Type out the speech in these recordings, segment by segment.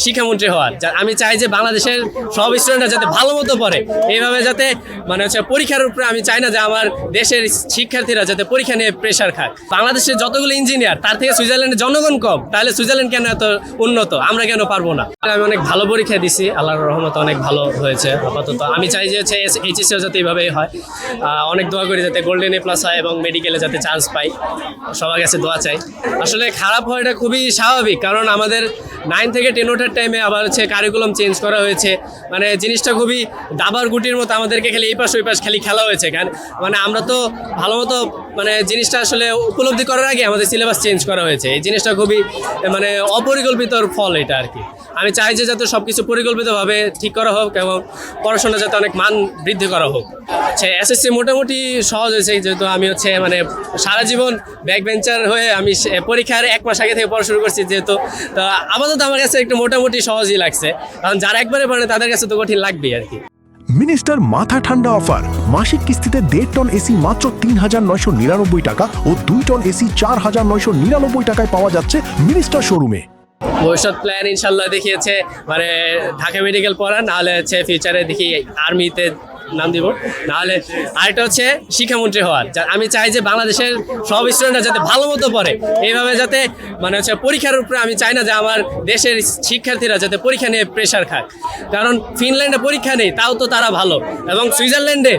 শিক্ষামন্ত্রী হওয়ার। আমি চাই যে বাংলাদেশের সব স্টুডেন্টরা যাতে ভালো মতো পড়ে, এইভাবে যাতে মানে হচ্ছে পরীক্ষার উপরে আমি চাই না যে আমার দেশের শিক্ষার্থীরা যাতে পরীক্ষা নিয়ে প্রেশার খাক। বাংলাদেশের যতগুলো ইঞ্জিনিয়ার তার থেকে সুইজারল্যান্ডের জনগণ কম, তাহলে সুইজারল্যান্ড কেন এত উন্নত, আমরা কেন পারবো না? আমি অনেক ভালো পরীক্ষা দিছি, আল্লাহর রহমতে অনেক ভালো হয়েছে আপাতত। আমি চাই যে হচ্ছে এইচএসসিও যাতে এইভাবেই হয়, অনেক দোয়া করি যাতে গোল্ডেন এ প্লাস হয় এবং মেডিকেলে যাতে চান্স পাই, সবার কাছে দোয়া চাই। আসলে খারাপ হওয়াটা খুবই স্বাভাবিক, কারণ আমাদের 9 থেকে 10 ওঠার টাইমে আবার হচ্ছে কারিকুলাম চেঞ্জ করা হয়েছে, মানে জিনিসটা খুবই দাবার গুটির মতো আমাদেরকে খালি এই পাশ ওই পাশ খালি খেলা হয়েছে। কারণ মানে আমরা তো ভালো মতো মানে জিনিসটা আসলে উপলব্ধি করার আগে আমাদের সিলেবাস চেঞ্জ করা হয়েছে। এই জিনিসটা খুবই মানে অপরিকল্পিতর ফল এটা আর কি। আমি চাই যে যাতে সব কিছু পরিকল্পিতভাবে ঠিক করা হোক এবং পড়াশোনা যাতে অনেক মান বৃদ্ধি করা হোক। আচ্ছা, এসএসসি মোটামুটি সহজ হয়েছে, যেহেতু আমি হচ্ছে মানে সারা জীবন ব্যাক বেঞ্চার হয়ে আমি পরীক্ষার 1 মাস আগে থেকে পড়া শুরু করছি, যেহেতু তো আপাতত আমার কাছে একটু মোটামুটি সহজই লাগছে, কারণ যারা একবারে পড়ে তাদের কাছে তো কঠিন লাগবেই আর কি। মিনিস্টার মাথা ঠান্ডা অফার, মাসিক কিস্তিতে 1.5 টন এসি মাত্র 3,999 টাকা ও 2 টন এসি 4,999 টাকায় পাওয়া যাচ্ছে মিনিস্টার শোরুমে। ভবিষ্যৎ প্ল্যান ইনশাল্লাহ দেখিয়েছে মানে ঢাকা মেডিকেল পড়া, নাহলে হচ্ছে ফিউচারে দেখি আর্মিতে নাম দিব, নাহলে আরেকটা হচ্ছে শিক্ষামন্ত্রী হওয়ার। আমি চাই যে বাংলাদেশের সব স্টুডেন্টরা যাতে ভালো মতো পড়ে, এইভাবে যাতে মানে হচ্ছে পরীক্ষার উপরে আমি চাই না যে আমার দেশের শিক্ষার্থীরা যাতে পরীক্ষা নিয়ে প্রেশার খাক। কারণ ফিনল্যান্ডে পরীক্ষা নেই, তাও তো তারা ভালো, এবং সুইজারল্যান্ডে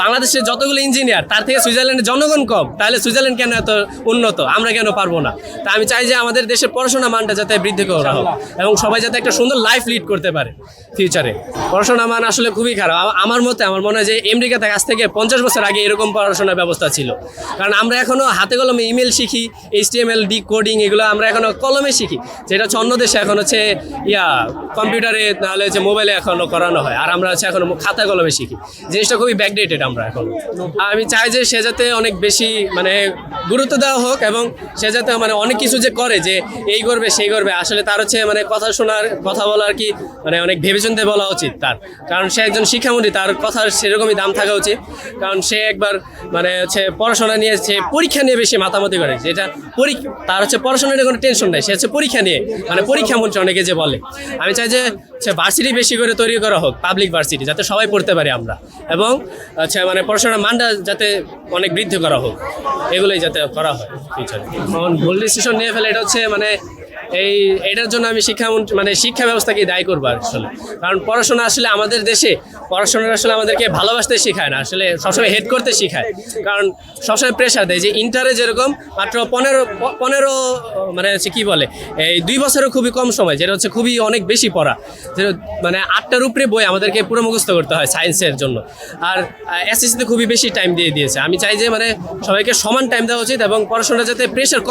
বাংলাদেশের যতগুলো ইঞ্জিনিয়ার তার থেকে সুইজারল্যান্ডের জনগণ কম, তাহলে সুইজারল্যান্ড কেন এত উন্নত, আমরা কেন পারবো না? তা আমি চাই যে আমাদের দেশের পড়াশোনা মানটা যাতে বৃদ্ধি করা হোক এবং সবাই যাতে একটা সুন্দর লাইফ লিড করতে পারে ফিউচারে। পড়াশোনা মান আসলে খুবই খারাপ আমার মনে হয় যে আমেরিকাতে কাছ থেকে 50 বছর আগে এরকম পড়াশোনার ব্যবস্থা ছিল, কারণ আমরা এখনো হাতে কলমে ইমেল শিখি, HTML ডিকোডিং এগুলো আমরা এখনো কলমে শিখি, যেটা হচ্ছে অন্য দেশে এখন হচ্ছে কম্পিউটারে নাহলে হচ্ছে মোবাইলে এখনো করানো হয়, আর আমরা হচ্ছে এখনো খাতা কলমে শিখি। জিনিসটা খুবই ব্যাকডেটেড আমরা এখন। আমি চাই যে সে যাতে অনেক বেশি মানে গুরুত্ব দেওয়া হোক এবং সে যাতে মানে অনেক কিছু যে করে, যে এই করবে সেই করবে, আসলে তার হচ্ছে মানে কথা বলার কি মানে অনেক ভেবেচিন্তে বলা উচিত তার, কারণ সে একজন শিক্ষামন্ত্রী, তার কথার সেরকমই দাম থাকা উচিত। কারণ সে একবার মানে হচ্ছে পড়াশোনা নিয়ে, সে পরীক্ষা নিয়ে বেশি মাতামাতি করে, যেটা তার হচ্ছে পড়াশোনা নিয়ে কোনো টেনশন নেই, সে হচ্ছে পরীক্ষা নিয়ে মানে পরীক্ষামন্ত্রী অনেকে যে বলে। আমি চাই যে ভার্সিটি বেশি করে তৈরি করা হোক, পাবলিক ভার্সিটি, যাতে সবাই পড়তে পারি আমরা, এবং আচ্ছা মানে পড়াশোনার মানটা যাতে অনেক বৃদ্ধি করা হোক, এগুলোই যাতে করা হয় ফিউচারে। এখন ভুল ডিসিশন নিয়ে ফেলে এটা হচ্ছে মানে এটার জন্য আমি শিক্ষা ব্যবস্থাকে দায়ী করবো আসলে। কারণ পড়াশোনা আসলে আমাদের দেশে পড়াশোনা আসলে আমাদেরকে ভালোবাসতে শেখায় না, আসলে সবসময় হেড করতে শেখায়। কারণ সবসময় প্রেশার দেয়, যে ইন্টারে যেরকম মাত্র 15 মানে হচ্ছে কি বলে এই 2 বছরও খুবই কম সময়, যেটা হচ্ছে খুবই অনেক বেশি পড়া, যেটা মানে 8টার উপরে বই আমাদেরকে পুরো মুখস্থ করতে হয় সায়েন্সের জন্য। আর এসএসসিতে খুবই বেশি টাইম দিয়ে দিয়েছে। আমি চাই যে মানে সবাইকে সমান টাইম দেওয়া উচিত এবং পড়াশোনা যাতে প্রেশার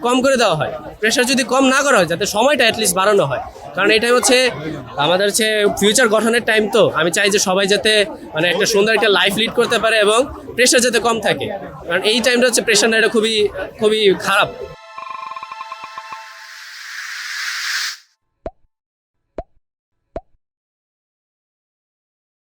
কম করে দেওয়া হয়। প্রেশার যদি কম না করা হয়, যাতে সময়টা অ্যাটলিস্ট বাড়ানো হয়, কারণ এই টাইম হচ্ছে আমাদের হচ্ছে ফিউচার গঠনের টাইম। তো আমি চাই যে সবাই যাতে মানে একটা সুন্দর একটা লাইফ লিড করতে পারে এবং প্রেশার যাতে কম থাকে, কারণ এই টাইমটা হচ্ছে প্রেশার না, এটা খুবই খুবই খারাপ।